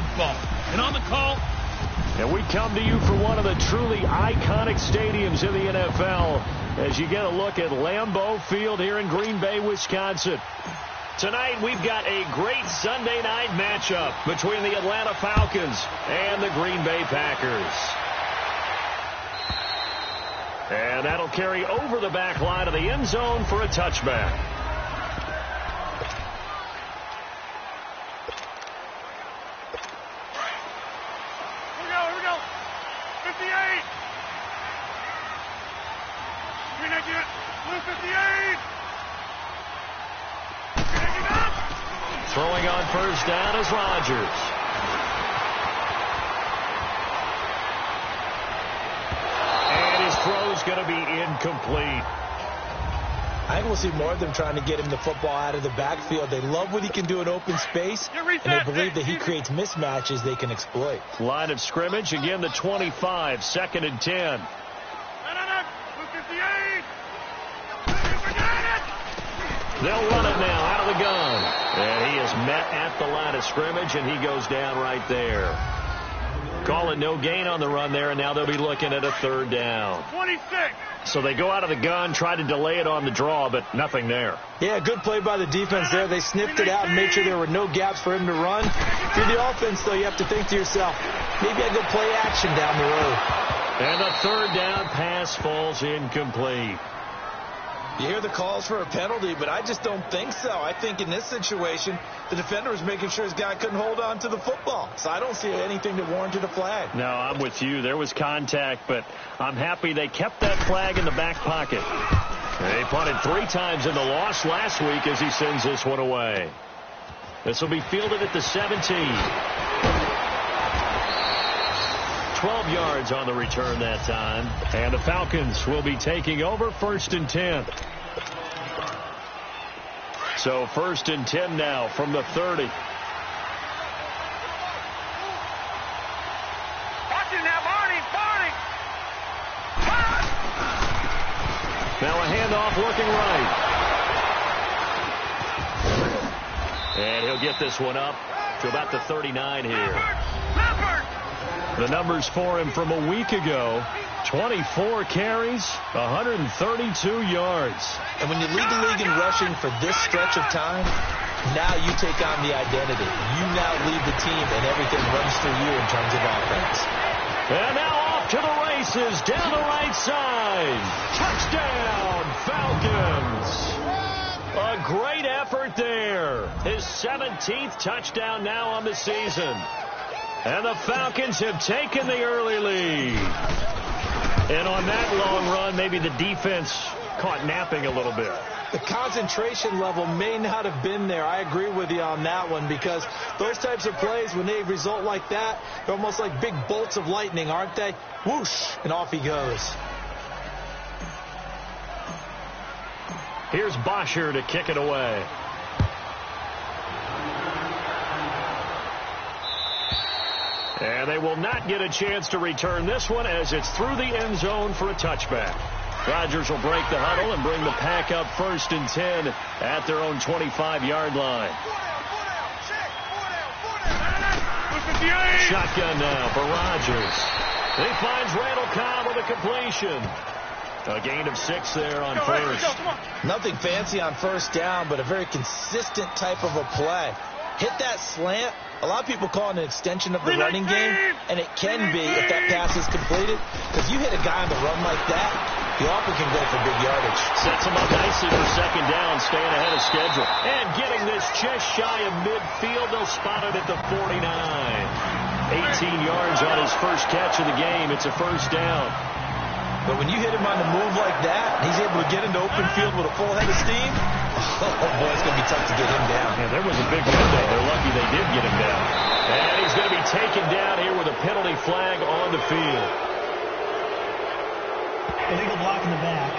football. And on the call... And we come to you from one of the truly iconic stadiums in the NFL as you get a look at Lambeau Field here in Green Bay, Wisconsin. Tonight, we've got a great Sunday night matchup between the Atlanta Falcons and the Green Bay Packers. And that'll carry over the back line of the end zone for a touchback. Here we go. 58. Blue 58. Throwing on first down is Rodgers. And his throw's going to be incomplete. I think we'll see more of them trying to get him the football out of the backfield. They love what he can do in open space, and they believe that he creates mismatches they can exploit. Line of scrimmage, again the 25, 2nd and 10. They'll run it now out of the gun. And he is met at the line of scrimmage, and he goes down right there. Calling no gain on the run there, and now they'll be looking at a 3rd down. 26. So they go out of the gun, try to delay it on the draw, but nothing there. Yeah, good play by the defense there. They sniffed it out and made sure there were no gaps for him to run. If you're the offense, though, you have to think to yourself, maybe I go play action down the road. And the 3rd down pass falls incomplete. You hear the calls for a penalty, but I just don't think so. I think in this situation, the defender was making sure his guy couldn't hold on to the football. So I don't see anything that warranted a flag. No, I'm with you. There was contact, but I'm happy they kept that flag in the back pocket. They punted 3 times in the loss last week as he sends this one away. This will be fielded at the 17. 12 yards on the return that time. And the Falcons will be taking over 1st and 10. So 1st and 10 now from the 30. Now a handoff looking right. And he'll get this one up to about the 39 here. The numbers for him from a week ago, 24 carries, 132 yards. And when you lead the league in rushing for this stretch of time, now you take on the identity. You now lead the team, and everything runs through you in terms of offense. And now off to the races, down the right side. Touchdown, Falcons. A great effort there. His 17th touchdown now on the season. And the Falcons have taken the early lead. And on that long run, maybe the defense caught napping a little bit. The concentration level may not have been there. I agree with you on that one, because those types of plays, when they result like that, they're almost like big bolts of lightning, aren't they? Whoosh, and off he goes. Here's Bosher to kick it away. And they will not get a chance to return this one as it's through the end zone for a touchback. Rodgers will break the huddle and bring the pack up 1st and 10 at their own 25-yard line. Shotgun now for Rodgers. He finds Randall Cobb with a completion. A gain of 6 there on first. Nothing fancy on first down, but a very consistent type of a play. Hit that slant. A lot of people call it an extension of the running game, and it can be if that pass is completed, because you hit a guy on the run like that, he often can go for big yardage. Sets him up nicely for 2nd down, staying ahead of schedule. And getting this just shy of midfield, they'll spot it at the 49. 18 yards on his first catch of the game. It's a 1st down. But when you hit him on the move like that, he's able to get into open field with a full head of steam. Oh, boy, it's going to be tough to get him down. Yeah, there was a big window. They're lucky they did get him down. And he's going to be taken down here with a penalty flag on the field. Illegal block in the back.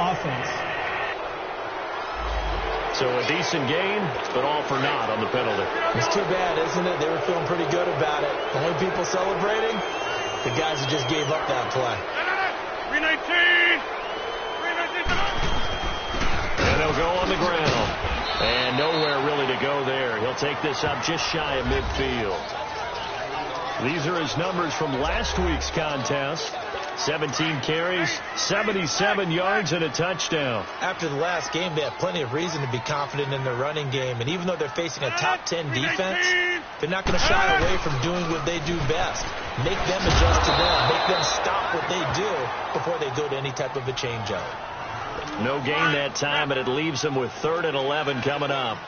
Offense. So a decent game, but all for naught on the penalty. It's too bad, isn't it? They were feeling pretty good about it. The only people celebrating, the guys who just gave up that play. 319. And they'll go on the ground. And nowhere really to go there. He'll take this up just shy of midfield. These are his numbers from last week's contest. 17 carries, 77 yards, and a touchdown. After the last game, they have plenty of reason to be confident in their running game. And even though they're facing a top 10 defense, they're not going to shy away from doing what they do best. Make them adjust to them. Make them stop what they do before they go to any type of a changeout. No gain that time, and it leaves them with 3rd and 11 coming up.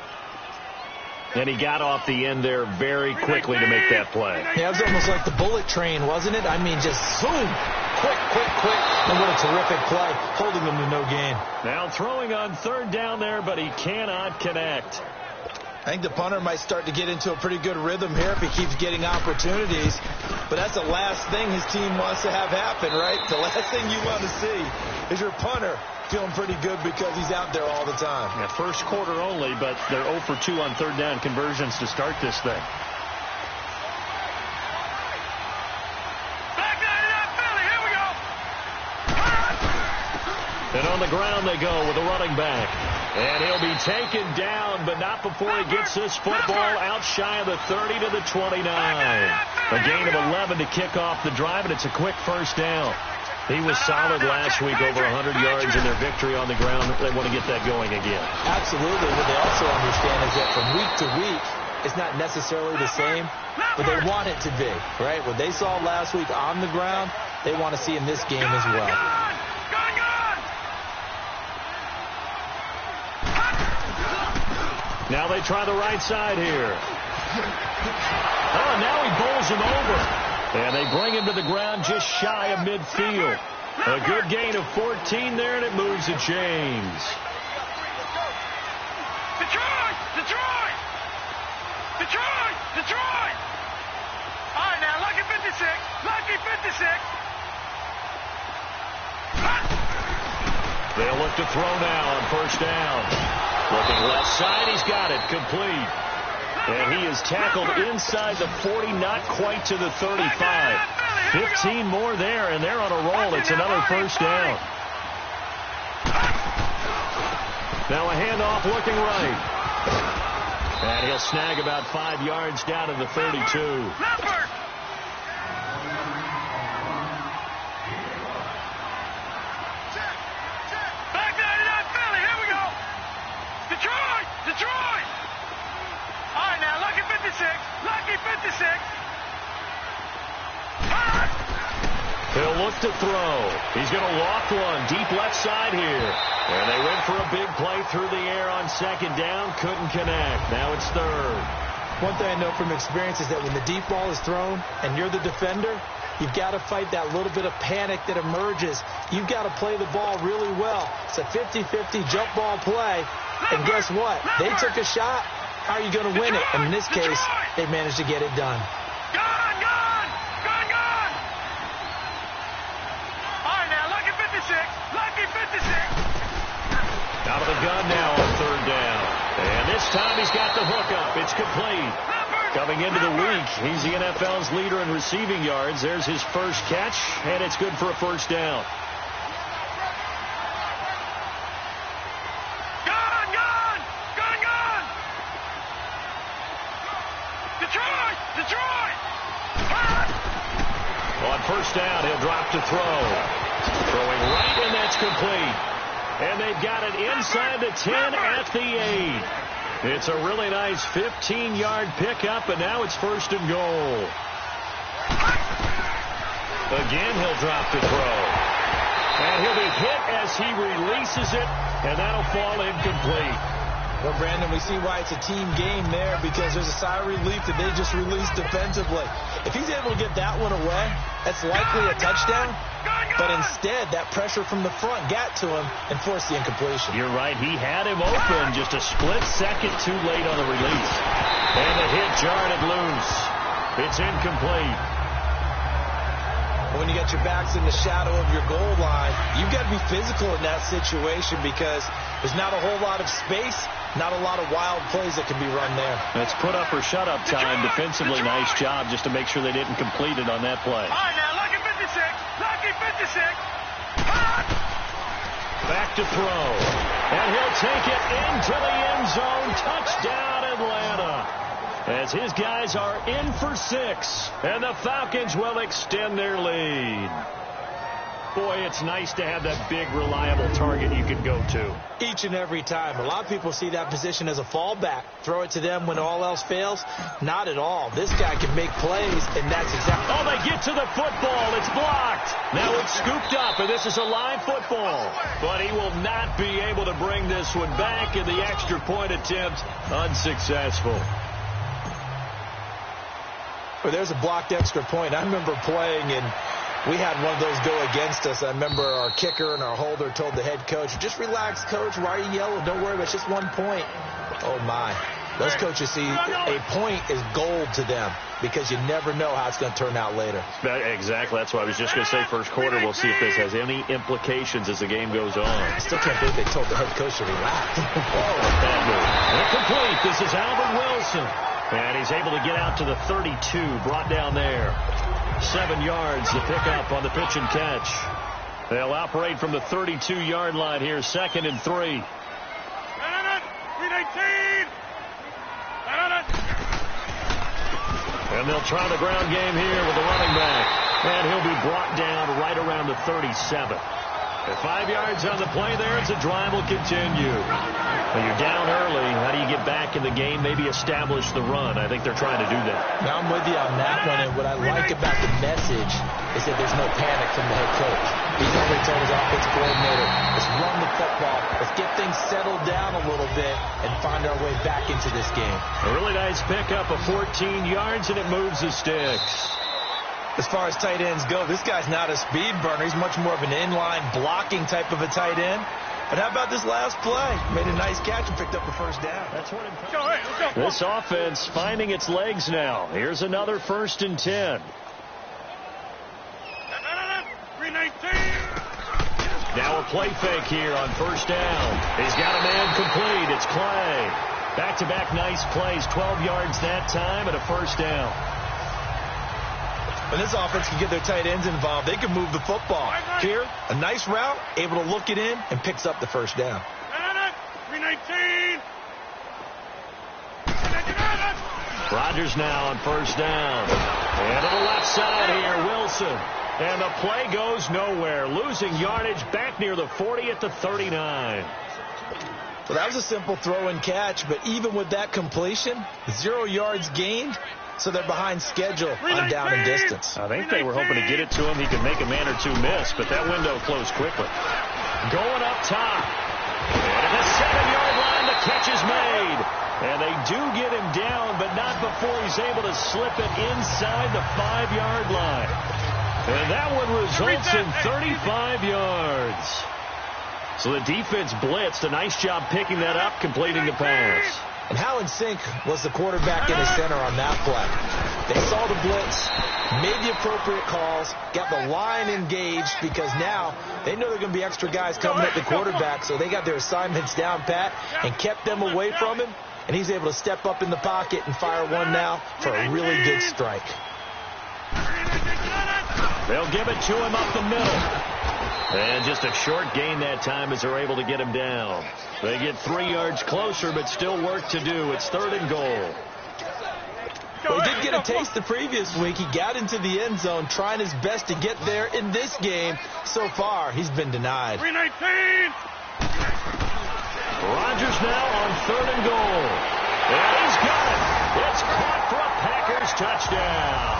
And he got off the end there very quickly to make that play. Yeah, it was almost like the bullet train, wasn't it? I mean, just zoom. Quick. And what a terrific play, holding them to no gain. Now throwing on 3rd down there, but he cannot connect. I think the punter might start to get into a pretty good rhythm here if he keeps getting opportunities. But that's the last thing his team wants to have happen, right? The last thing you want to see is your punter feeling pretty good because he's out there all the time. Yeah, first quarter only, but they're 0 for 2 on 3rd down conversions to start this thing. And on the ground they go with a running back. And he'll be taken down, but not before he gets this football out shy of the 30 to the 29. A gain of 11 to kick off the drive, and it's a quick first down. He was solid last week, over 100 yards in their victory on the ground. They want to get that going again. Absolutely. What they also understand is that from week to week, it's not necessarily the same, but they want it to be, right? What they saw last week on the ground, they want to see in this game as well. Now they try the right side here. Oh, now he bowls him over. And they bring him to the ground just shy of midfield. A good gain of 14 there, and it moves the chains. Detroit! All right, now, lucky 56. They'll look to throw now on first down. Looking left side, he's got it, complete. And he is tackled inside the 40, not quite to the 35. 15 more there, and they're on a roll. It's another first down. Now a handoff looking right. And he'll snag about 5 yards down to the 32. Detroit! All right, now, lucky 56. He'll look to throw. He's going to loft one deep left side here. And they went for a big play through the air on 2nd down. Couldn't connect. Now it's 3rd. One thing I know from experience is that when the deep ball is thrown and you're the defender, you've got to fight that little bit of panic that emerges. You've got to play the ball really well. It's a 50-50 jump ball play. And guess what? They took a shot. How are you going to win it? And in this case, they managed to get it done. Gone! All right, now, lucky 56. Out of the gun now on 3rd down. And this time he's got the hookup. It's complete. Coming into the week, he's the NFL's leader in receiving yards. There's his first catch, and it's good for a first down. On first down, he'll drop to throw. Throwing right, and that's complete. And they've got it inside the 10 at the 8. It's a really nice 15-yard pickup, and now it's 1st and goal. Again, he'll drop to throw. And he'll be hit as he releases it, and that'll fall incomplete. Well, Brandon, we see why it's a team game there, because there's a sigh of relief that they just released defensively. If he's able to get that one away, that's likely a touchdown. But instead, that pressure from the front got to him and forced the incompletion. You're right. He had him open just a split second too late on the release. And the hit jarred it loose. It's incomplete. When you got your backs in the shadow of your goal line, you've got to be physical in that situation because there's not a whole lot of space, not a lot of wild plays that can be run there. That's put up or shut up time. Defensively, nice job just to make sure they didn't complete it on that play. All right, now, lucky 56. Back to throw. And he'll take it into the end zone. Touchdown, Atlanta. as his guys are in for 6, and the Falcons will extend their lead. Boy, it's nice to have that big, reliable target you can go to. Each and every time. A lot of people see that position as a fallback. Throw it to them when all else fails. Not at all. This guy can make plays, and that's exactly... Oh, they get to the football. It's blocked. Now it's scooped up, and this is a live football. But he will not be able to bring this one back, and the extra point attempt unsuccessful. Well, there's a blocked extra point. I remember playing, and we had one of those go against us. I remember our kicker and our holder told the head coach, just relax, coach. Why are you yelling? Don't worry, it's just 1 point. Oh, my. Those coaches see a point is gold to them because you never know how it's going to turn out later. Exactly. That's why I was just going to say first quarter. We'll see if this has any implications as the game goes on. I still can't believe they told the head coach to relax. Bad move. Incomplete. This is Albert Wilson. And he's able to get out to the 32, brought down there. 7 yards to pick up on the pitch and catch. They'll operate from the 32-yard line here, 2nd and 3. And they'll try the ground game here with the running back. And he'll be brought down right around the 37. At 5 yards on the play there, it's a drive will continue. Well, you're down early. How do you get back in the game? Maybe establish the run. I think they're trying to do that. Now, I'm with you on that one, and what I like about the message is that there's no panic from the head coach. He's already told his offensive coordinator, let's run the football. Let's get things settled down a little bit and find our way back into this game. A really nice pickup of 14 yards, and it moves the sticks. As far as tight ends go, this guy's not a speed burner. He's much more of an inline blocking type of a tight end. But how about this last play? Made a nice catch and picked up a first down. That's what this offense finding its legs now. Here's another 1st and 10. Now a play fake here on 1st down. He's got a man complete. It's Clay. Back-to-back nice plays. 12 yards that time and a 1st down. When this offense can get their tight ends involved, they can move the football. Here, a nice route, able to look it in, and picks up the 1st down. 319. Rodgers now on 1st down. And to the left side here, Wilson. And the play goes nowhere. Losing yardage back near the 40 at the 39. Well, that was a simple throw and catch, but even with that completion, 0 yards gained. So they're behind schedule on down and distance. I think they were hoping to get it to him. He could make a man or two miss, but that window closed quickly. Going up top. And at the 7-yard line, the catch is made. And they do get him down, but not before he's able to slip it inside the 5-yard line. And that one results in 35 yards. So the defense blitzed. A nice job picking that up, completing the pass. And how in sync was the quarterback in his center on that play? They saw the blitz, made the appropriate calls, got the line engaged because now they know there are going to be extra guys coming at the quarterback, so they got their assignments down pat and kept them away from him, and he's able to step up in the pocket and fire one now for a really good strike. They'll give it to him up the middle. And just a short gain that time as they're able to get him down. They get 3 yards closer, but still work to do. It's 3rd and goal. Well, he did get a taste the previous week. He got into the end zone trying his best to get there in this game. So far, he's been denied. 319. Rodgers now on 3rd and goal. And he's got it. It's caught for a Packers touchdown.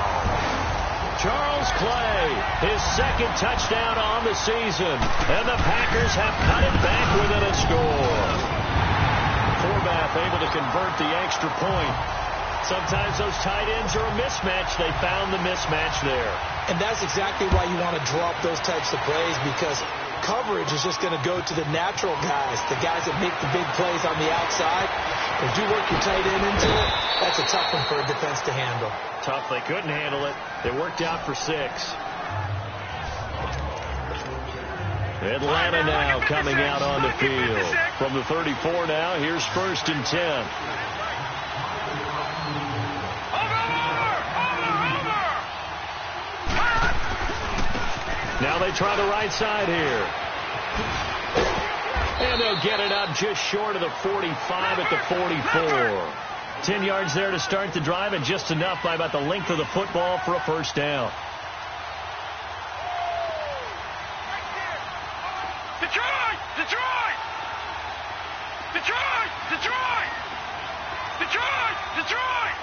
Charles Clay, his 2nd touchdown on the season. And the Packers have cut it back within a score. Forbath able to convert the extra point. Sometimes those tight ends are a mismatch. They found the mismatch there. And that's exactly why you want to draw up those types of plays, because coverage is just going to go to the natural guys, the guys that make the big plays on the outside. If you work your tight end into it, that's a tough one for a defense to handle. Tough. They couldn't handle it. They worked out for 6. Atlanta now coming out on the field. From the 34 now, here's 1st and 10. Now they try the right side here. And they'll get it up just short of the 45 at the 44. 10 yards there to start the drive, and just enough by about the length of the football for a first down. Detroit! Detroit! Detroit! Detroit! Detroit! Detroit!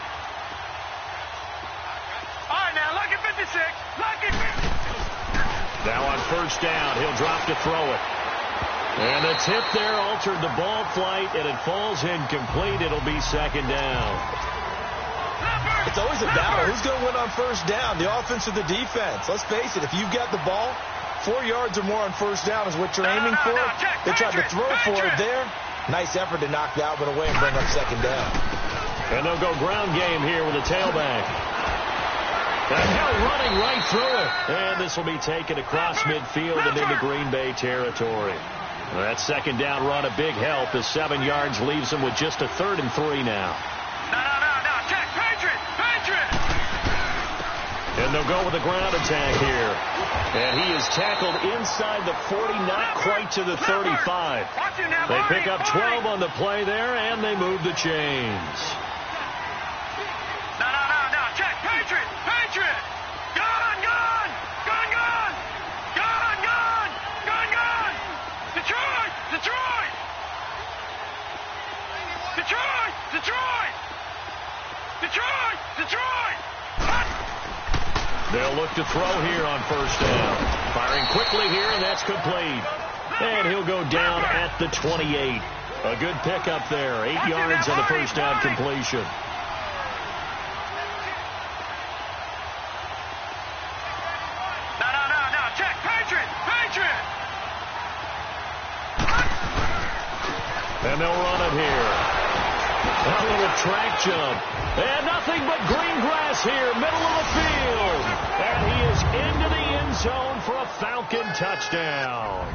All right, now, lucky 56. Lucky 56. Now on first down, he'll drop to throw it. And the tip there altered the ball flight, and it falls incomplete. It'll be second down. It's always a battle. Who's going to win on first down, the offense or the defense? Let's face it, if you've got the ball, 4 yards or more on first down is what you're aiming for. They tried to throw for it there. Nice effort to knock that one away and bring up second down. And they'll go ground game here with a tailback. And now running right through it. And this will be taken across midfield and into Green Bay territory. That second down run a big help as 7 yards leaves them with just a 3rd and 3 now. No. Check. Patriot! Patriot! And they'll go with a ground attack here. And he is tackled inside the 40, not quite to the 35. They pick up 12 on the play there, and they move the chains. No. Check. Patriot! Patriot! Gun! Detroit! Detroit! Detroit! Detroit! Detroit! Detroit! They'll look to throw here on first down. Firing quickly here, and that's complete. And he'll go down at the 28. A good pickup there. 8 yards on the first down completion. No. Check. Patriot! Patriot! And they'll run it here. A little track jump. And nothing but green grass here, middle of the field. And he is into the end zone for a Falcon touchdown.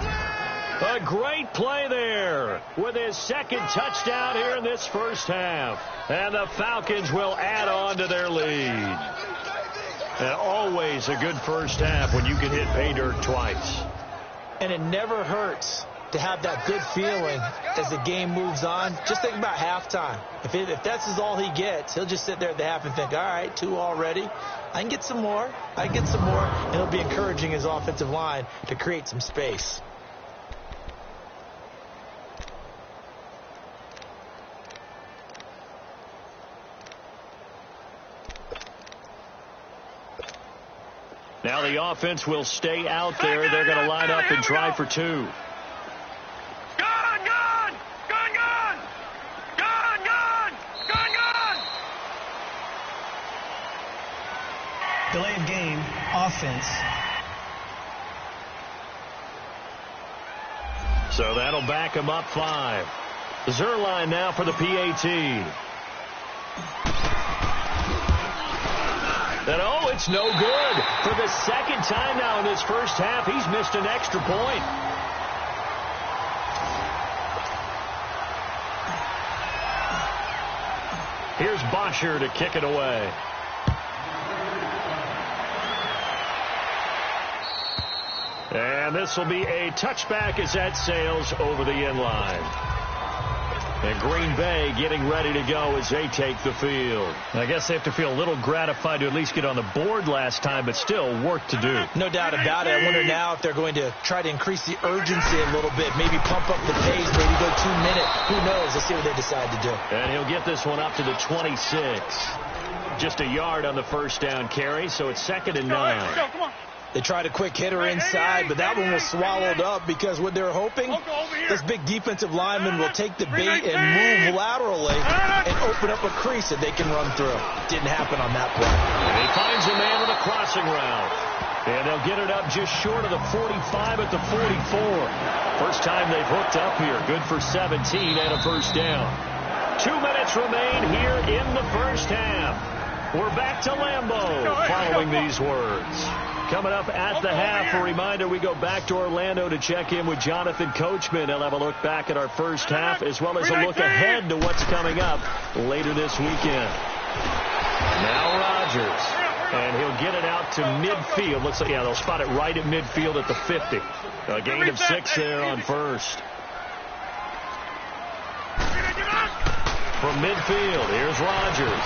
A great play there with his second touchdown here in this first half. And the Falcons will add on to their lead. And always a good first half when you can hit pay dirt twice. And it never hurts to have that good feeling as the game moves on. Just think about halftime. If that's all he gets, he'll just sit there at the half and think, all right, 2 already. I can get some more. And he'll be encouraging his offensive line to create some space. Now the offense will stay out there. They're going to line up and try for 2. Delay of game, offense. So that'll back him up 5. Zerline now for the PAT. And it's no good. For the second time now in this first half, he's missed an extra point. Here's Bosher to kick it away. And this will be a touchback as that sails over the end line. And Green Bay getting ready to go as they take the field. I guess they have to feel a little gratified to at least get on the board last time, but still work to do. No doubt about it. I wonder now if they're going to try to increase the urgency a little bit, maybe pump up the pace, maybe go 2 minutes. Who knows? Let's see what they decide to do. And he'll get this one up to the 26. Just a yard on the first down carry, so it's 2nd and 9. Come on. They tried a quick hitter inside, but that one was swallowed up because what they're hoping, this big defensive lineman will take the bait and move laterally and open up a crease that they can run through. Didn't happen on that play. And he finds a man with a crossing route. And they'll get it up just short of the 45 at the 44. First time they've hooked up here. Good for 17 and a first down. 2 minutes remain here in the first half. We're back to Lambeau following these words. Coming up at the half, a reminder, we go back to Orlando to check in with Jonathan Coachman. He'll have a look back at our first half as well as a look ahead to what's coming up later this weekend. Now Rodgers, and he'll get it out to midfield. Looks like, they'll spot it right at midfield at the 50. A gain of 6 there on first. from midfield. Here's Rodgers.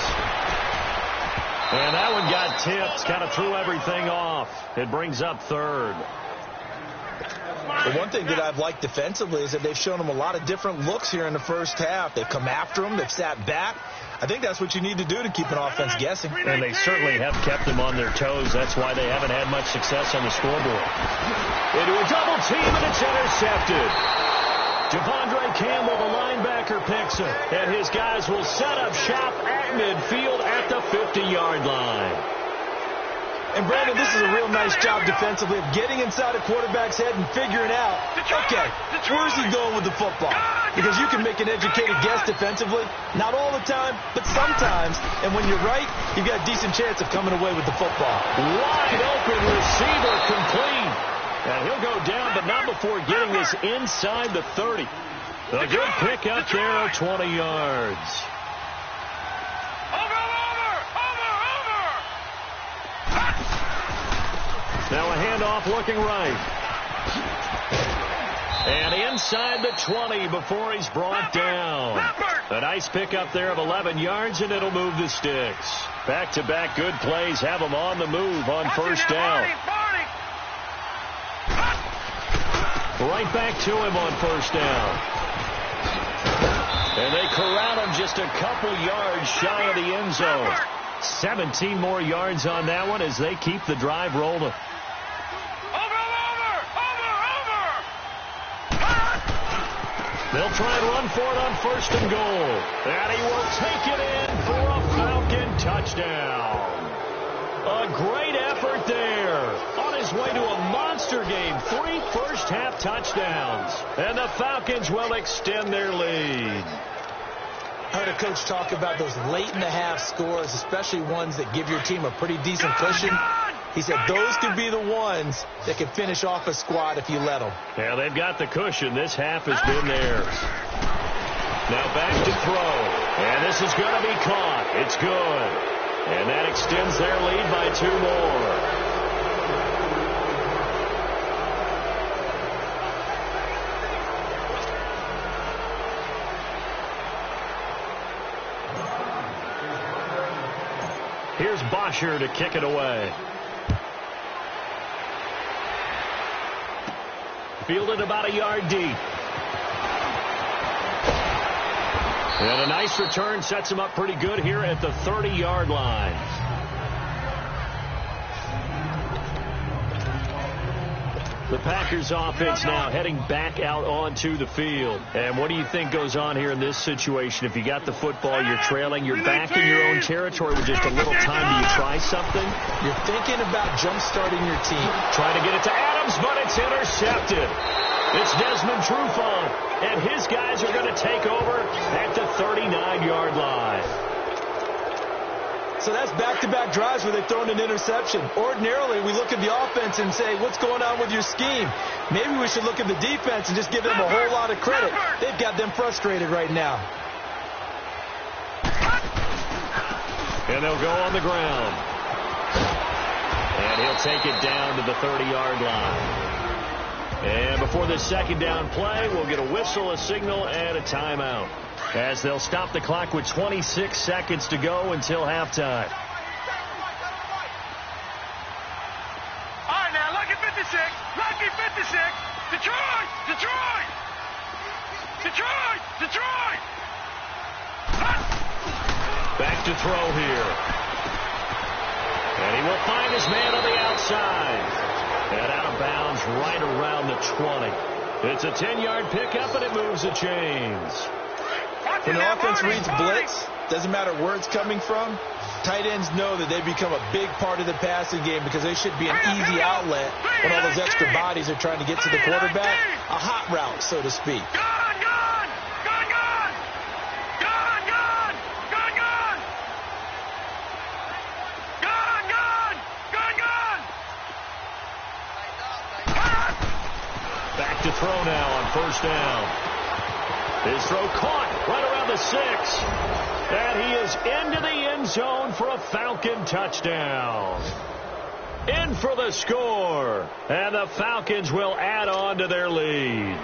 And that one got tipped. Kind of threw everything off. It brings up third. The one thing that I've liked defensively is that they've shown them a lot of different looks here in the first half. They've come after them. They've sat back. I think that's what you need to do to keep an offense guessing. And they certainly have kept them on their toes. That's why they haven't had much success on the scoreboard. Into a double team, and it's intercepted. Devondre Campbell, the linebacker, picks him. And his guys will set up shop at midfield at the 50-yard line. And, Brandon, this is a real nice job defensively of getting inside a quarterback's head and figuring out, okay, where's he going with the football? Because you can make an educated guess defensively. Not all the time, but sometimes. And when you're right, you've got a decent chance of coming away with the football. Wide open receiver complete. And he'll go down, but not before getting this inside the 30. A good pick up there at 20 yards. Now a handoff looking right. And inside the 20 before he's brought down. A nice pickup there of 11 yards, and it'll move the sticks. Back-to-back good plays have them on the move on first down. Right back to him on first down. And they corral him just a couple yards shy of the end zone. 17 more yards on that one as they keep the drive rolling. They'll try and run for it on first and goal. And he will take it in for a Falcon touchdown. A great effort there. On his way to a monster game. 3 first-half touchdowns. And the Falcons will extend their lead. I heard a coach talk about those late-in-the-half scores, especially ones that give your team a pretty decent cushion. He said those could be the ones that can finish off a squad if you let them. Yeah, they've got the cushion. This half has been theirs. Now back to throw. And this is going to be caught. It's good. And that extends their lead by 2 more. Here's Bosher to kick it away. Fielded about a yard deep. And a nice return sets him up pretty good here at the 30-yard line. The Packers offense now heading back out onto the field. And what do you think goes on here in this situation? If you got the football, you're trailing, you're back in your own territory with just a little time. Do you try something? You're thinking about jump-starting your team. Trying to get it to Adams, but it's intercepted. It's Desmond Trufant, and his guys are going to take over at the 39-yard line. So that's back-to-back drives where they've thrown an interception. Ordinarily, we look at the offense and say, what's going on with your scheme? Maybe we should look at the defense and just give them a whole lot of credit. They've got them frustrated right now. And they'll go on the ground. And he'll take it down to the 30-yard line. And before this second down play, we'll get a whistle, a signal, and a timeout, as they'll stop the clock with 26 seconds to go until halftime. All right, now, lucky 56. Lucky 56. Detroit! Detroit! Detroit! Detroit! Back to throw here. And he will find his man on the outside. And out of bounds right around the 20. It's a 10-yard pickup, and it moves the chains. When the offense reads blitz, doesn't matter where it's coming from, tight ends know that they become a big part of the passing game because they should be an easy outlet when all those extra bodies are trying to get to the quarterback. A hot route, so to speak. Back to throw now on first down. His throw caught right around the 6. And he is into the end zone for a Falcon touchdown. In for the score. And the Falcons will add on to their lead.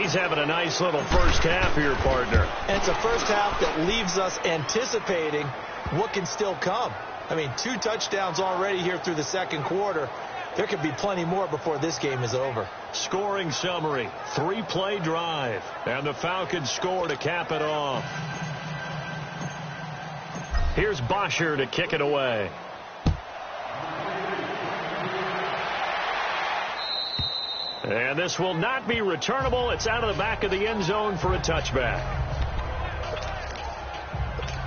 He's having a nice little first half here, partner. And it's a first half that leaves us anticipating what can still come. I mean, 2 touchdowns already here through the second quarter. There could be plenty more before this game is over. Scoring summary, 3-play drive. And the Falcons score to cap it off. Here's Bosher to kick it away. And this will not be returnable. It's out of the back of the end zone for a touchback.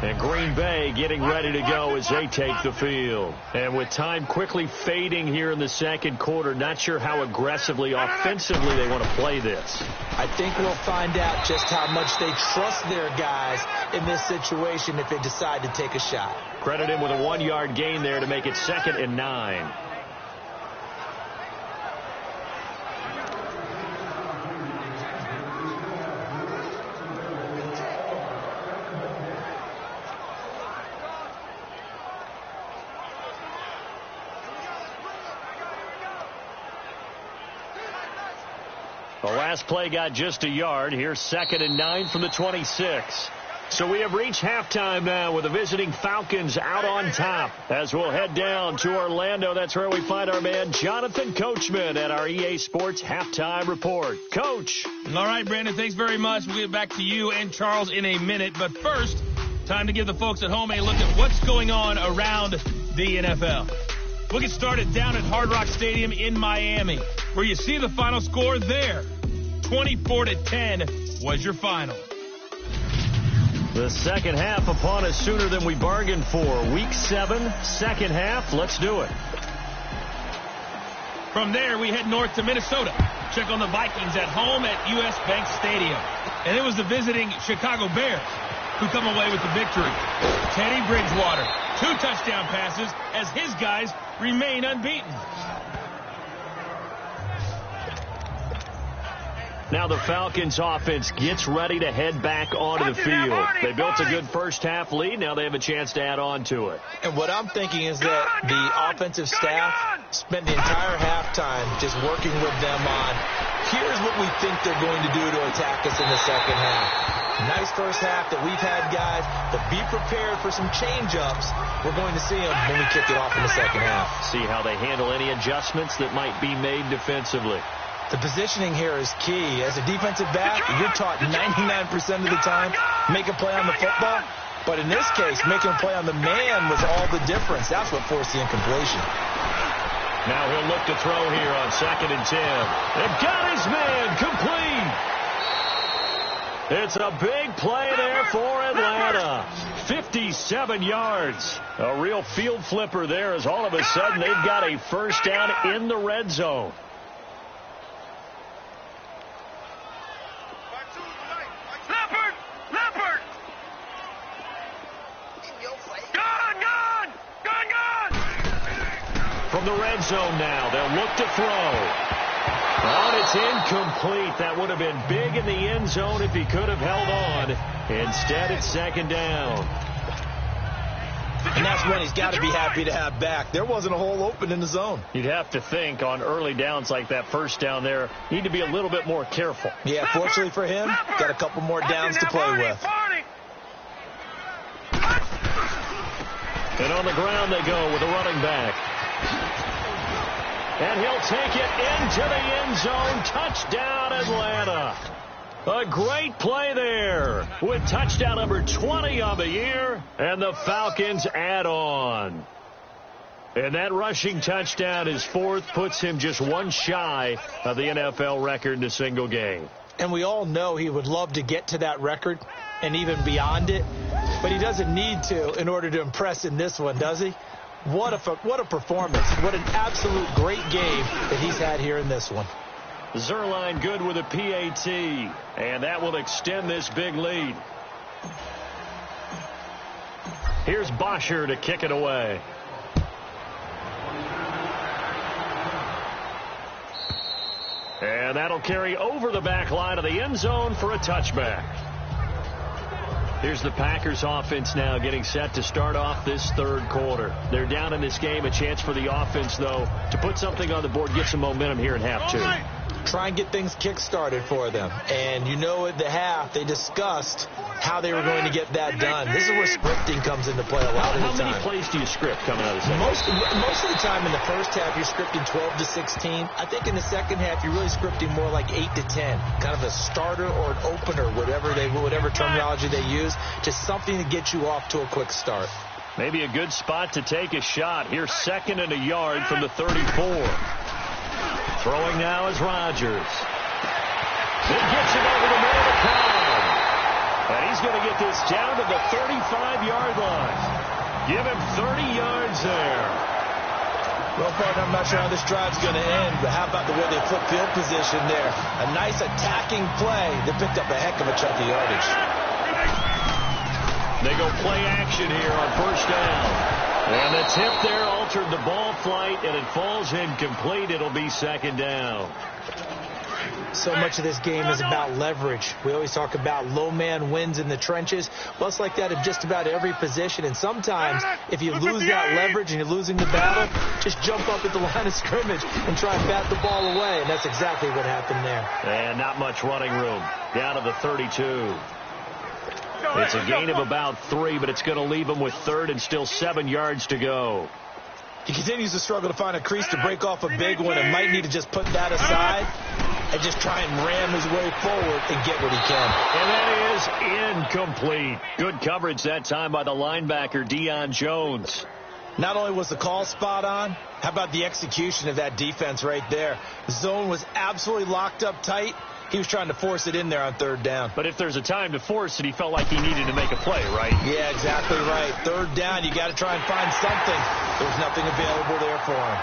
And Green Bay getting ready to go as they take the field. And with time quickly fading here in the second quarter, not sure how aggressively, offensively they want to play this. I think we'll find out just how much they trust their guys in this situation if they decide to take a shot. Credit him with a 1-yard gain there to make it 2nd and 9. The last play got just a yard. Here's 2nd and 9 from the 26. So we have reached halftime now with the visiting Falcons out on top. As we'll head down to Orlando, that's where we find our man Jonathan Coachman at our EA Sports Halftime Report. Coach. All right, Brandon, thanks very much. We'll get back to you and Charles in a minute. But first, time to give the folks at home a look at what's going on around the NFL. We'll get started down at Hard Rock Stadium in Miami, where you see the final score there. 24-10 was your final. The second half upon us sooner than we bargained for. Week 7, second half. Let's do it. From there, we head north to Minnesota. Check on the Vikings at home at U.S. Bank Stadium. And it was the visiting Chicago Bears who come away with the victory. Teddy Bridgewater, 2 touchdown passes as his guys remain unbeaten. Now the Falcons offense gets ready to head back onto the field. They built a good first half lead. Now they have a chance to add on to it. And what I'm thinking is that the offensive staff spent the entire halftime just working with them on, here's what we think they're going to do to attack us in the second half. Nice first half that we've had, guys, but be prepared for some change-ups. We're going to see them when we kick it off in the second half. See how they handle any adjustments that might be made defensively. The positioning here is key. As a defensive back, you're taught 99% of the time, make a play on the football. But in this case, making a play on the man was all the difference. That's what forced the incompletion. Now he'll look to throw here on 2nd and 10. And got his man complete. It's a big play there for Atlanta. 57 yards. A real field flipper there as all of a sudden they've got a first down in the red zone. From the red zone now, they'll look to throw. Oh, it's incomplete. That would have been big in the end zone if he could have held on. Instead, it's 2nd down. And that's when he's got to be happy to have back. There wasn't a hole open in the zone. You'd have to think on early downs like that first down there, you need to be a little bit more careful. Yeah, fortunately for him, got a couple more downs to play with. And on the ground they go with a running back. And he'll take it into the end zone. Touchdown, Atlanta. A great play there with touchdown number 20 on the year. And the Falcons add on. And that rushing touchdown, his 4th, puts him just 1 shy of the NFL record in a single game. And we all know he would love to get to that record and even beyond it. But he doesn't need to in order to impress in this one, does he? What a performance. What an absolute great game that he's had here in this one. Zerline good with a PAT, and that will extend this big lead. Here's Bosher to kick it away. And that'll carry over the back line of the end zone for a touchback. Here's the Packers offense now getting set to start off this third quarter. They're down in this game. A chance for the offense, though, to put something on the board, get some momentum here in half 2. try and get things kick-started for them. And you know at the half, they discussed how they were going to get that done. This is where scripting comes into play a lot of the time. How many plays do you script coming out of the second? Most of the time in the first half, you're scripting 12 to 16. I think in the second half, you're really scripting more like 8 to 10. Kind of a starter or an opener, whatever terminology they use. Just something to get you off to a quick start. Maybe a good spot to take a shot. Here's 2nd and a yard from the 34. Throwing now is Rodgers. He gets it over the middle of the crowd. And he's going to get this down to the 35-yard line. Give him 30 yards there. Well, partner, I'm not sure how this drive's going to end, but how about the way they flip field position there? A nice attacking play that picked up a heck of a chunk of yardage. They go play action here on first down. And the tip there altered the ball flight, and it falls incomplete. It'll be 2nd down. So much of this game is about leverage. We always talk about low man wins in the trenches. Well, it's like that at just about every position. And sometimes, if you lose that leverage and you're losing the battle, just jump up at the line of scrimmage and try and bat the ball away. And that's exactly what happened there. And not much running room. Down to the 32. It's a gain of about 3, but it's going to leave him with 3rd and still 7 yards to go. He continues to struggle to find a crease to break off a big one and might need to just put that aside and just try and ram his way forward and get what he can. And that is incomplete. Good coverage that time by the linebacker, Deion Jones. Not only was the call spot on, how about the execution of that defense right there? The zone was absolutely locked up tight. He was trying to force it in there on 3rd down. But if there's a time to force it, he felt like he needed to make a play, right? Yeah, exactly right. 3rd down, you got to try and find something. There was nothing available there for him.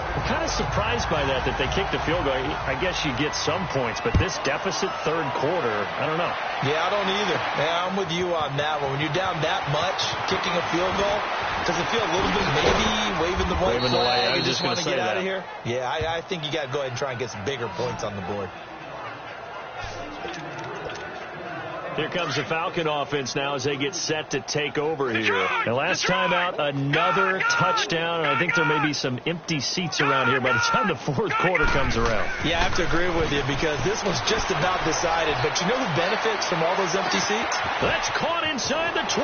I'm kind of surprised by that they kicked a field goal. I guess you get some points, but this deficit 3rd quarter, I don't know. Yeah, I don't either. Yeah, I'm with you on that one. When you're down that much, kicking a field goal, does it feel a little bit maybe waving the white flag? You just want to get out of here? Yeah, I think you got to go ahead and try and get some bigger points on the board. Here comes the Falcon offense now as they get set to take over here. The last time out, another touchdown, and I think there may be some empty seats around here by the time the 4th quarter comes around. Yeah, I have to agree with you because this one's just about decided. But you know who benefits from all those empty seats? That's caught inside the 20.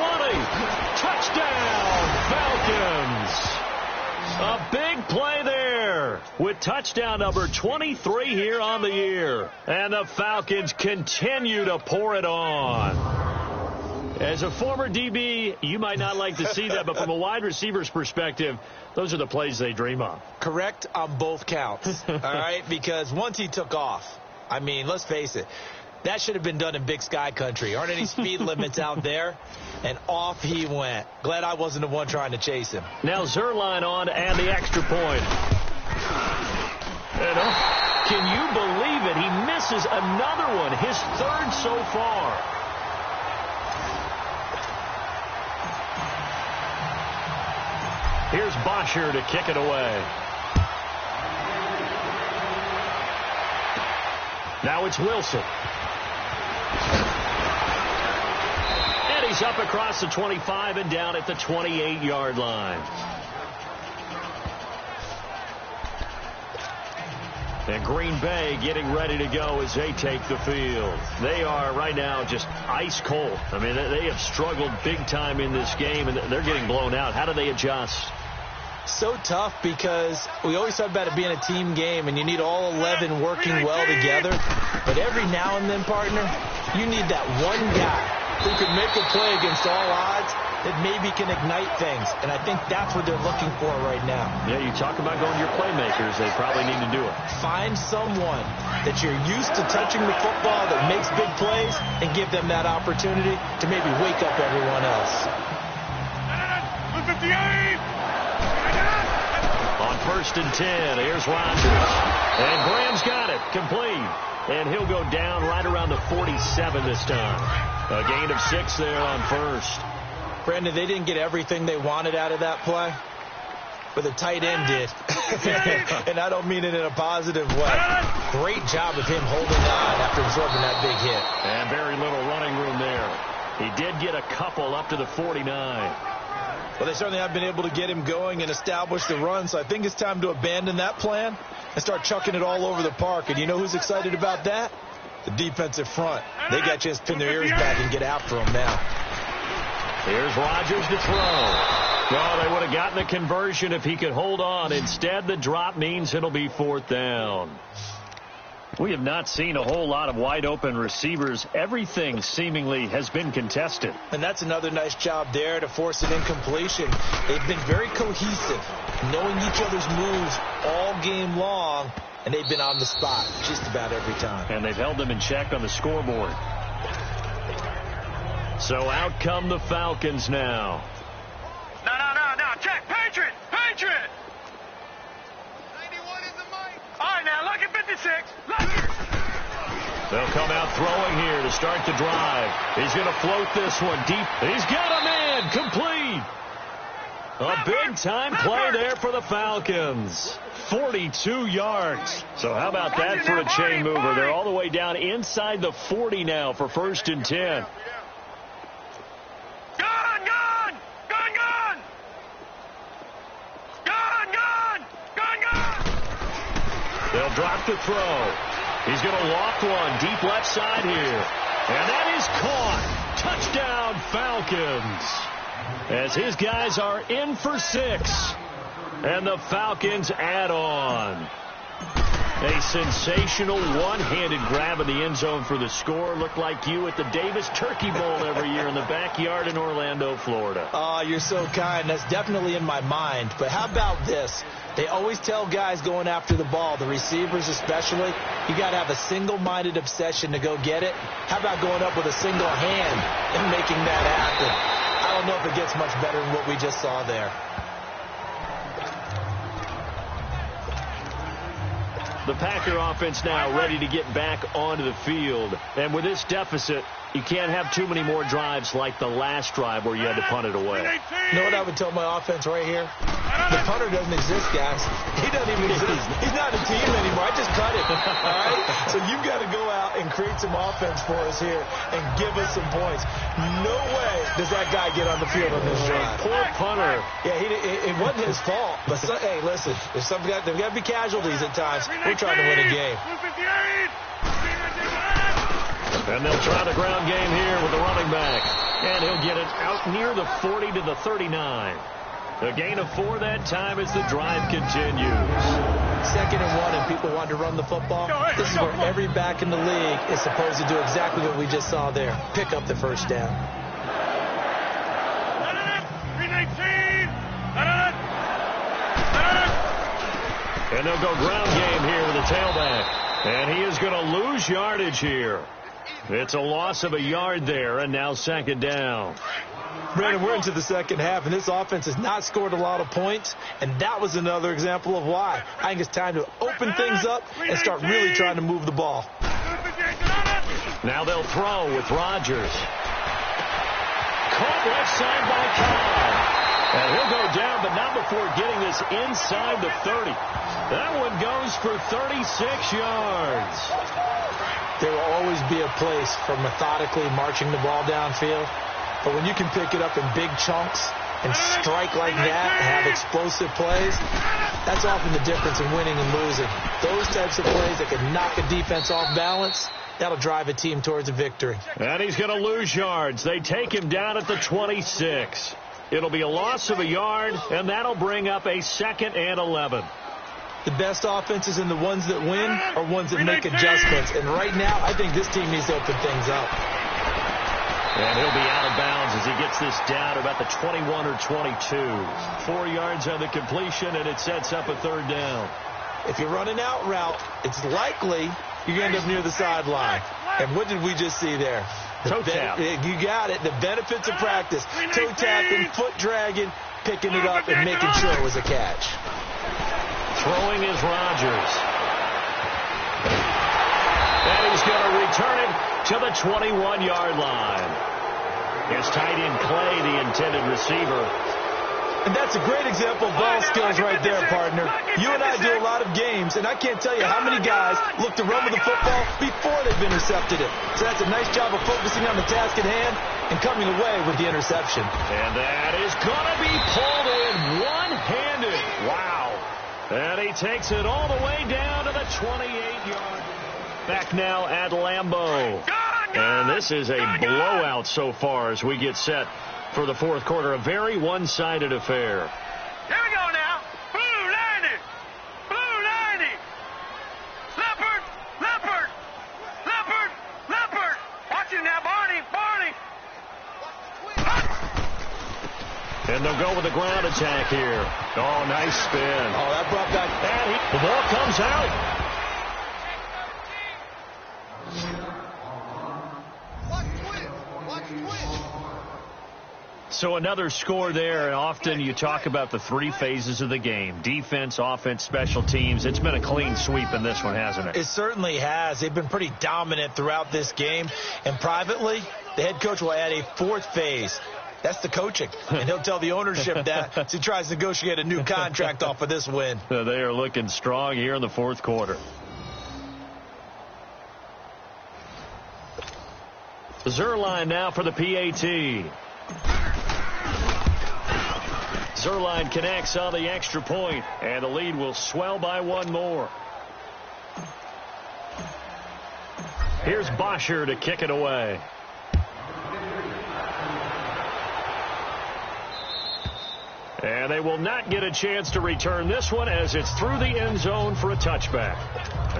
Touchdown, Falcons. A big play there with touchdown number 23 here on the year. And the Falcons continue to pour it on. As a former DB, you might not like to see that, but from a wide receiver's perspective, those are the plays they dream of. Correct on both counts, all right? Because once he took off, I mean, let's face it, that should have been done in Big Sky country. Aren't any speed limits out there? And off he went. Glad I wasn't the one trying to chase him. Now Zerline on to add the extra point. And can you believe it? He misses another one, his 3rd so far. Here's Bosher to kick it away. Now it's Wilson. And he's up across the 25 and down at the 28-yard line. And Green Bay getting ready to go as they take the field. They are right now just ice cold. I mean, they have struggled big time in this game, and they're getting blown out. How do they adjust? So tough because we always talk about it being a team game, and you need all 11 working well together. But every now and then, partner, you need that one guy who can make a play against all odds that maybe can ignite things. And I think that's what they're looking for right now. Yeah, you talk about going to your playmakers. They probably need to do it. Find someone that you're used to touching the football that makes big plays and give them that opportunity to maybe wake up everyone else. On 1st and 10, here's Rodgers. And Graham's got it. Complete. And he'll go down right around the 47 this time. A gain of 6 there on 1st. Brandon, they didn't get everything they wanted out of that play, but the tight end did. And I don't mean it in a positive way. Great job of him holding on after absorbing that big hit. And very little running room there. He did get a couple up to the 49. Well, they certainly have been able to get him going and establish the run, so I think it's time to abandon that plan and start chucking it all over the park. And you know who's excited about that? The defensive front. They got a chance to pin their ears back and get after him now. Here's Rodgers to throw. Well, they would have gotten a conversion if he could hold on. Instead, the drop means it'll be 4th down. We have not seen a whole lot of wide-open receivers. Everything seemingly has been contested. And that's another nice job there to force an incompletion. They've been very cohesive, knowing each other's moves all game long, and they've been on the spot just about every time. And they've held them in check on the scoreboard. So out come the Falcons now. No. Check. Patriot. 91 is the mic. All right, now, look at 56. They'll come out throwing here to start the drive. He's going to float this one deep. He's got a man complete. A big-time play there for the Falcons. 42 yards. So how about that for a chain mover? They're all the way down inside the 40 now for 1st and 10. They'll drop the throw. He's going to loft one deep left side here. And that is caught. Touchdown, Falcons. As his guys are in for 6. And the Falcons add on. A sensational one-handed grab in the end zone for the score. Looked like you at the Davis Turkey Bowl every year in the backyard in Orlando, Florida. Oh, you're so kind. That's definitely in my mind. But how about this? They always tell guys going after the ball, the receivers especially, you got to have a single-minded obsession to go get it. How about going up with a single hand and making that happen? I don't know if it gets much better than what we just saw there. The Packer offense now ready to get back onto the field. And with this deficit, you can't have too many more drives like the last drive where you had to punt it away. You know what I would tell my offense right here? The punter doesn't exist, guys. He doesn't even exist. He's not a team anymore. I just cut it. All right? So you've got to go out and create some offense for us here and give us some points. No way does that guy get on the field on this drive. Poor punter. Yeah, it wasn't his fault. But, hey, listen, there's got to be casualties at times. We're trying to win a game. And they'll try the ground game here with the running back. And he'll get it out near the 40 to the 39. A gain of 4 that time as the drive continues. 2nd and 1 and people want to run the football. This is where every back in the league is supposed to do exactly what we just saw there. Pick up the first down. And they'll go ground game here with the tailback. And he is going to lose yardage here. It's a loss of a yard there, and now 2nd down. Brandon, we're into the second half, and this offense has not scored a lot of points, and that was another example of why. I think it's time to open things up and start really trying to move the ball. Now they'll throw with Rodgers. Caught left side by Cobb. And he'll go down, but not before getting this inside the 30. That one goes for 36 yards. There will always be a place for methodically marching the ball downfield. But when you can pick it up in big chunks and strike like that and have explosive plays, that's often the difference in winning and losing. Those types of plays that can knock a defense off balance, that'll drive a team towards a victory. And he's going to lose yards. They take him down at the 26. It'll be a loss of a yard, and that'll bring up a 2nd and 11. The best offenses and the ones that win are ones that make adjustments. And right now, I think this team needs to open things up. And he'll be out of bounds as he gets this down about the 21 or 22. 4 yards on the completion, and it sets up a 3rd down. If you're running out route, it's likely you're going to end up near the sideline. And what did we just see there? Toe tap. You got it. The benefits of practice. Toe tapping, foot dragging, picking it up, and making sure it was a catch. Throwing is Rodgers. And he's going to return it to the 21-yard line. His tight end Clay, the intended receiver. And that's a great example of ball skills right there, partner. You and I do a lot of games, and I can't tell you how many guys look to run with the football before they've intercepted it. So that's a nice job of focusing on the task at hand and coming away with the interception. And that is going to be pulled in one-handed. Wow. And he takes it all the way down to the 28-yard. Back now at Lambeau. And this is a blowout so far as we get set for the fourth quarter. A very one-sided affair. Here we go now. Blue 90. Blue 90. Leopard. Leopard. Leopard. Leopard. Watch it now, Barney. Barney. And they'll go with the ground attack here. Oh, nice spin. Oh, that brought back. And the ball comes out. So another score there, and often you talk about the three phases of the game: defense, offense, special teams. It's been a clean sweep in this one, hasn't it? It certainly has. They've been pretty dominant throughout this game. And privately, the head coach will add a fourth phase. That's the coaching. And he'll tell the ownership that as he tries to negotiate a new contract off of this win. They are looking strong here in the fourth quarter. Zerline now for the PAT. Zerline connects on the extra point, and the lead will swell by one more. Here's Bosher to kick it away. And they will not get a chance to return this one as it's through the end zone for a touchback.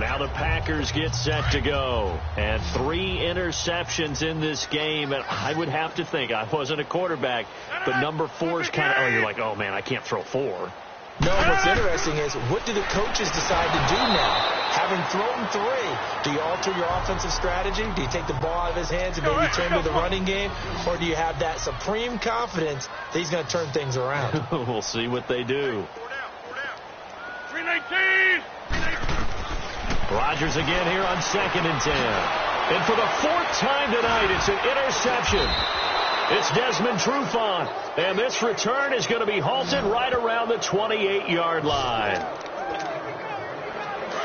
Now the Packers get set to go. And 3 interceptions in this game. And I would have to think, I wasn't a quarterback, but number 4 is kind of, you're like, oh, man, I can't throw 4. No, what's interesting is, what do the coaches decide to do now? Having thrown 3, do you alter your offensive strategy? Do you take the ball out of his hands and maybe turn to the running game? Or do you have that supreme confidence that he's going to turn things around? We'll see what they do. 319. Rodgers again here on 2nd and 10. And for the 4th time tonight, it's an interception. It's Desmond Trufant. And this return is going to be halted right around the 28-yard line.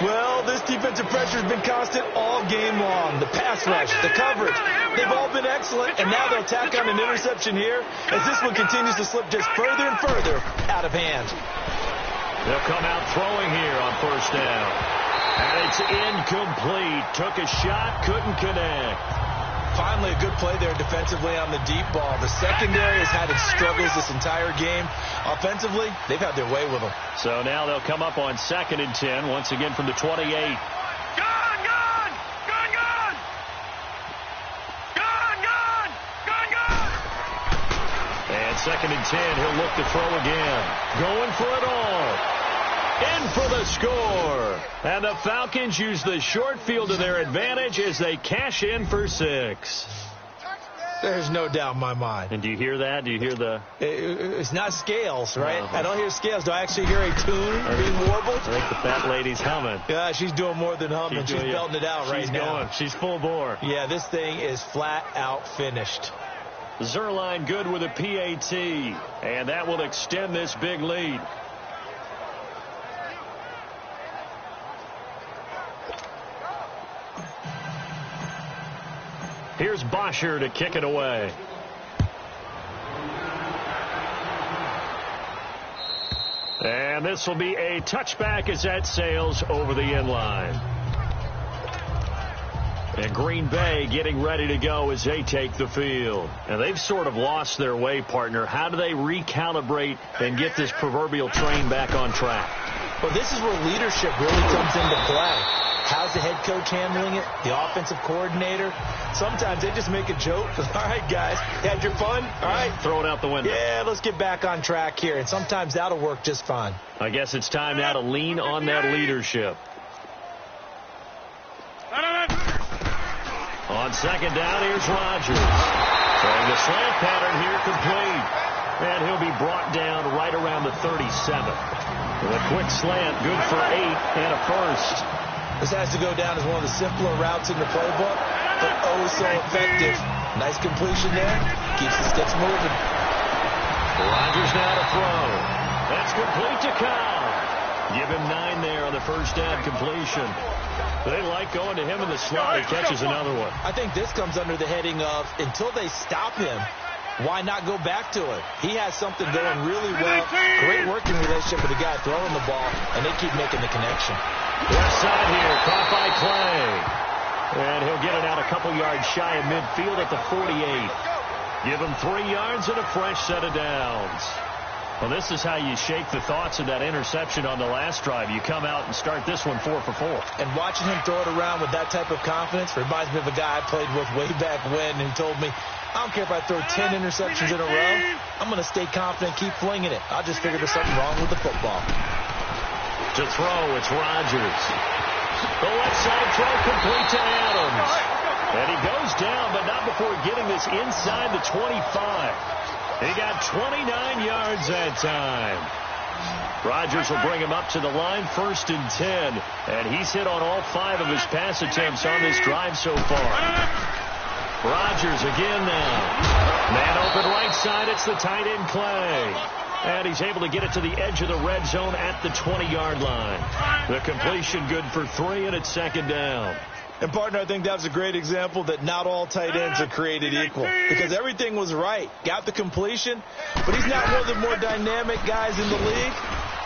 Well, this defensive pressure has been constant all game long. The pass rush, the coverage, they've all been excellent, and now they'll tack on an interception here as this one continues to slip just further and further out of hand. They'll come out throwing here on 1st down. And it's incomplete. Took a shot, couldn't connect. Finally, a good play there defensively on the deep ball. The secondary has had its struggles this entire game. Offensively, they've had their way with them. So now they'll come up on 2nd and 10, once again from the 28. Gun! Gun! Gun! Gun! Gun! Gun! Gun! Gun! And 2nd and 10, he'll look to throw again. Going for it all. In for the score. And the Falcons use the short field to their advantage as they cash in for 6. There's no doubt in my mind. And do you hear that? Do you hear the... It's not scales, right? I don't hear scales. Do I actually hear a tune being warbled? I think the fat lady's humming. Yeah, she's doing more than humming. She's belting it out right now. She's full bore. Yeah, this thing is flat out finished. Zerline good with a PAT. And that will extend this big lead. Here's Bosher to kick it away. And this will be a touchback as that sails over the end line. And Green Bay getting ready to go as they take the field. And they've sort of lost their way, partner. How do they recalibrate and get this proverbial train back on track? Well, this is where leadership really comes into play. How's the head coach handling it? The offensive coordinator? Sometimes they just make a joke. All right, guys, had your fun? All right. Throw it out the window. Yeah, let's get back on track here. And sometimes that'll work just fine. I guess it's time now to lean on that leadership. On 2nd down, here's Rodgers. And the slant pattern here complete. And he'll be brought down right around the 37. With a quick slant, good for 8 and a first. This has to go down as one of the simpler routes in the playbook, but oh so effective. Nice completion there. Keeps the sticks moving. Rodgers now to throw. That's complete to Cobb. Give him 9 there on the first down completion. They like going to him in the slot. He catches another one. I think this comes under the heading of until they stop him, why not go back to it? He has something going really well. Great working relationship with the guy throwing the ball, and they keep making the connection. Left side here, caught by Clay. And he'll get it out a couple yards shy of midfield at the 48. Give him 3 yards and a fresh set of downs. Well, this is how you shake the thoughts of that interception on the last drive. You come out and start this one 4 for 4. And watching him throw it around with that type of confidence reminds me of a guy I played with way back when who told me, I don't care if I throw 10 interceptions in a row. I'm going to stay confident, keep flinging it. I just figured there's something wrong with the football. To throw, it's Rodgers. The left side throw complete to Adams. And he goes down, but not before getting this inside the 25. He got 29 yards that time. Rodgers will bring him up to the line, 1st and 10. And he's hit on all 5 of his pass attempts on this drive so far. Rodgers again now. Man open right side, it's the tight end Clay. And he's able to get it to the edge of the red zone at the 20-yard line. The completion good for 3, and it's 2nd down. And, partner, I think that was a great example that not all tight ends are created equal. Because everything was right. Got the completion, but he's not one of the more dynamic guys in the league.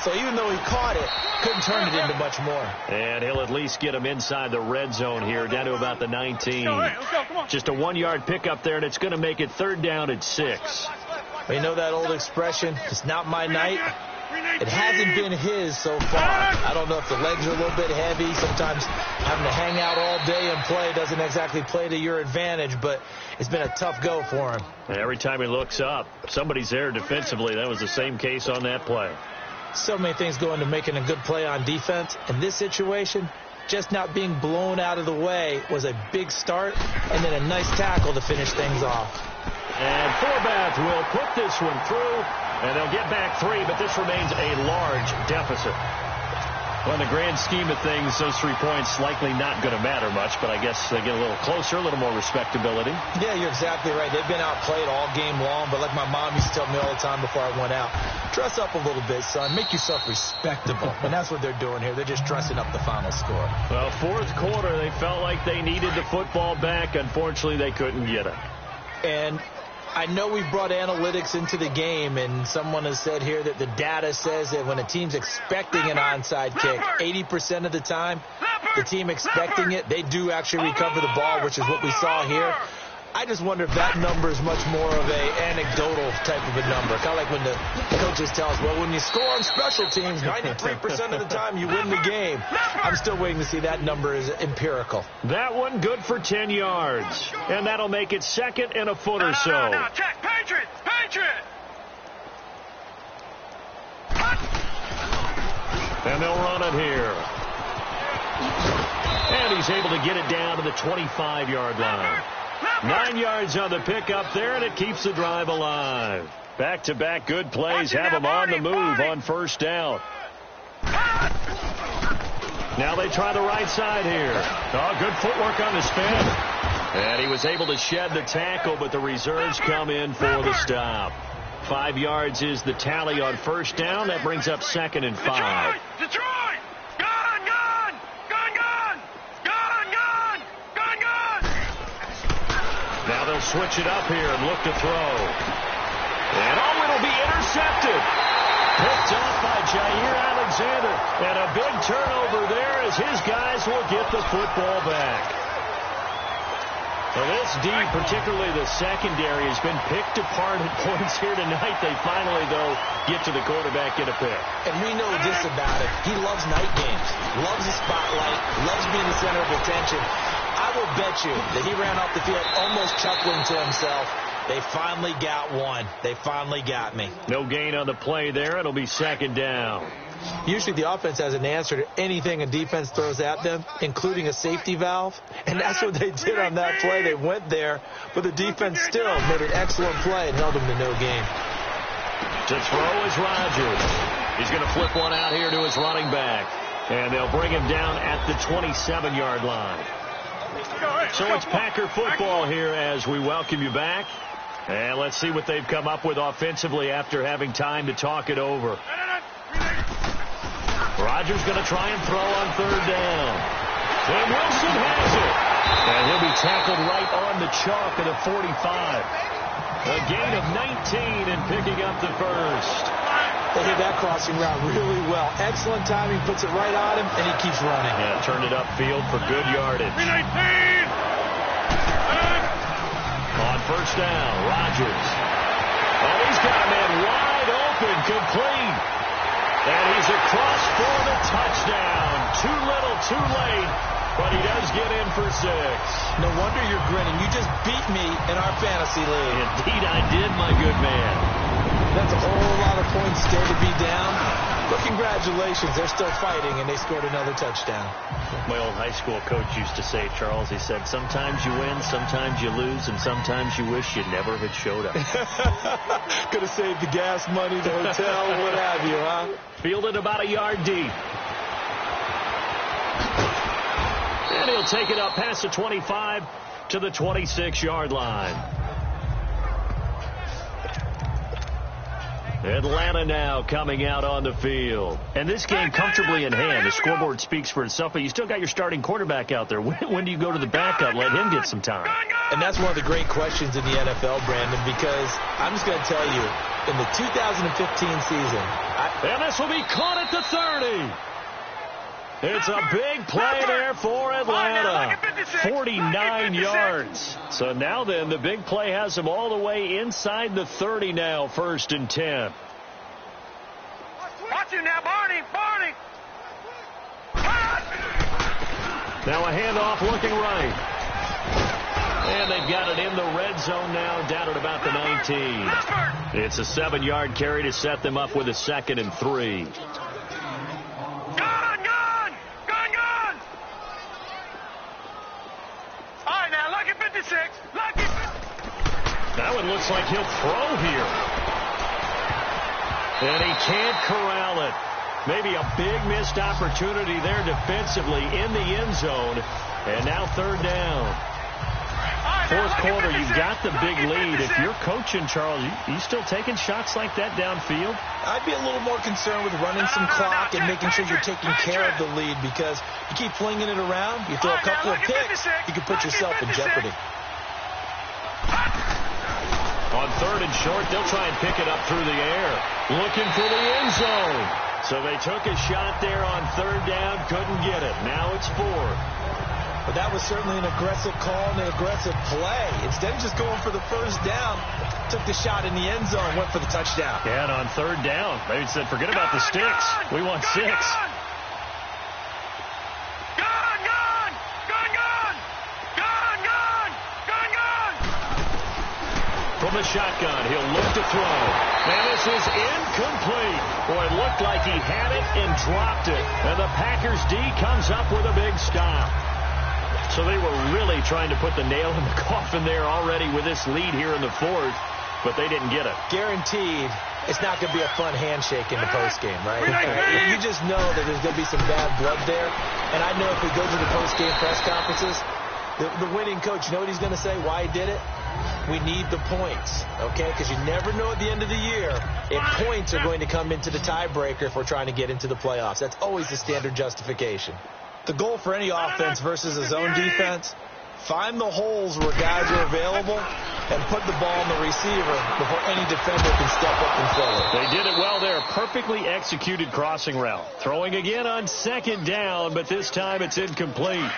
So even though he caught it, couldn't turn it into much more. And he'll at least get him inside the red zone here, down to about the 19. Just a 1-yard pickup there, and it's going to make it 3rd down at 6. Well, you know that old expression, it's not my night? It hasn't been his so far. I don't know if the legs are a little bit heavy. Sometimes having to hang out all day and play doesn't exactly play to your advantage, but it's been a tough go for him. Every time he looks up, somebody's there defensively. That was the same case on that play. So many things go into making a good play on defense. In this situation, just not being blown out of the way was a big start, and then a nice tackle to finish things off. And Forbath will put this one through, and they'll get back 3, but this remains a large deficit. Well, in the grand scheme of things, those 3 points likely not going to matter much, but I guess they get a little closer, a little more respectability. Yeah, you're exactly right. They've been outplayed all game long, but like my mom used to tell me all the time before I went out, dress up a little bit, son. Make yourself respectable. And that's what they're doing here. They're just dressing up the final score. Well, 4th quarter, they felt like they needed the football back. Unfortunately, they couldn't get it. And I know we've brought analytics into the game, and someone has said here that the data says that when a team's expecting an onside kick, 80% of the time, the team expecting it, they do actually recover the ball, which is what we saw here. I just wonder if that number is much more of a anecdotal type of a number. Kind of like when the coaches tell us, well, when you score on special teams, 93% of the time you win the game. I'm still waiting to see that number is empirical. That one good for 10 yards. And that'll make it 2nd and a foot or so. No, check. Patriot! And they'll run it here. And he's able to get it down to the 25-yard line. 9 yards on the pickup there, and it keeps the drive alive. Back-to-back good plays have them on the move on 1st down. Now they try the right side here. Oh, good footwork on the spin. And he was able to shed the tackle, but the reserves come in for the stop. 5 yards is the tally on 1st down. That brings up 2nd and 5. Detroit! Now they'll switch it up here and look to throw. And it'll be intercepted. Picked off by Jair Alexander. And a big turnover there as his guys will get the football back. Well, this D, particularly the secondary, has been picked apart at points here tonight. They finally, though, get to the quarterback, get a pick. And we know this about him. He loves night games, loves the spotlight, loves being the center of attention. I will bet you that he ran off the field almost chuckling to himself. They finally got one. They finally got me. No gain on the play there. It'll be 2nd down. Usually the offense has an answer to anything a defense throws at them, including a safety valve. And that's what they did on that play. They went there, but the defense still made an excellent play and held them to no gain. To throw is Rodgers. He's going to flip one out here to his running back. And they'll bring him down at the 27-yard line. So it's Packer football here as we welcome you back. And let's see what they've come up with offensively after having time to talk it over. Rodgers going to try and throw on third down. And Wilson has it. And he'll be tackled right on the chalk at the 45. A gain of 19 and picking up the first. They hit that crossing route really well. Excellent timing, puts it right on him, and he keeps running. Yeah, turned it upfield for good yardage. On first down, Rodgers. Oh, he's got a man wide open, complete. And he's across for the touchdown. Too little, too late, but he does get in for 6. No wonder you're grinning. You just beat me in our fantasy league. Indeed I did, my good man. That's a whole lot of points still to be down. But congratulations, they're still fighting, and they scored another touchdown. My old high school coach used to say, Charles, he said, sometimes you win, sometimes you lose, and sometimes you wish you never had showed up. Could have saved the gas money, the hotel, what have you, huh? Fielded about a yard deep. And he'll take it up past the 25 to the 26-yard line. Atlanta now coming out on the field. And this game comfortably in hand. The scoreboard speaks for itself, but you still got your starting quarterback out there. When do you go to the backup, let him get some time? And that's one of the great questions in the NFL, Brandon, because I'm just going to tell you, in the 2015 season... And this will be caught at the 30. It's a big play there for Atlanta. 49 yards. So now then, the big play has them all the way inside the 30 now, 1st and 10. Watch him now, Barney. Now a handoff looking right. And they've got it in the red zone now, down at about the 19. It's a 7-yard carry to set them up with a 2nd and 3. That one looks like he'll throw here. And he can't corral it. Maybe a big missed opportunity there defensively in the end zone. And now 3rd down. 4th quarter, you've got the big lead. If you're coaching, Charles, you still taking shots like that downfield? I'd be a little more concerned with running some clock and making sure you're taking care of the lead, because you keep flinging it around, you throw a couple of picks, you can put yourself in jeopardy. On 3rd and short, they'll try and pick it up through the air. Looking for the end zone. So they took a shot there on 3rd down, couldn't get it. Now it's 4th. But that was certainly an aggressive call and an aggressive play. Instead of just going for the 1st down, took the shot in the end zone, went for the touchdown. Yeah, and on 3rd down, they said, forget about the sticks. We want 6. From the shotgun, he'll look to throw. And this is incomplete. Boy, it looked like he had it and dropped it. And the Packers D comes up with a big stop. So they were really trying to put the nail in the coffin there already with this lead here in the 4th, but they didn't get it. Guaranteed, it's not going to be a fun handshake in the postgame, right? You just know that there's going to be some bad blood there. And I know if we go to the postgame press conferences, the winning coach, you know what he's going to say, why he did it? We need the points, okay? Because you never know at the end of the year if points are going to come into the tiebreaker if we're trying to get into the playoffs. That's always the standard justification. The goal for any offense versus a zone defense, find the holes where guys are available and put the ball in the receiver before any defender can step up and fill it. They did it well there. Perfectly executed crossing route. Throwing again on 2nd down, but this time it's incomplete.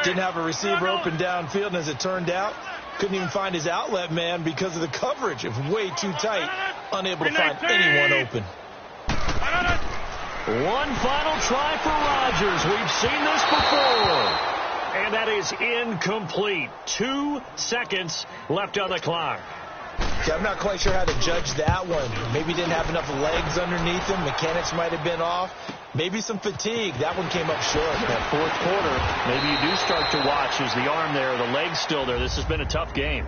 Didn't have a receiver open downfield, and as it turned out, couldn't even find his outlet man because of the coverage. It was way too tight. Unable to find anyone open. One final try for Rodgers. We've seen this before. And that is incomplete. 2 seconds left on the clock. Yeah, I'm not quite sure how to judge that one. Maybe didn't have enough legs underneath him. Mechanics might have been off. Maybe some fatigue. That one came up short. That 4th quarter, maybe you do start to watch. Is the arm there, the leg's still there? This has been a tough game.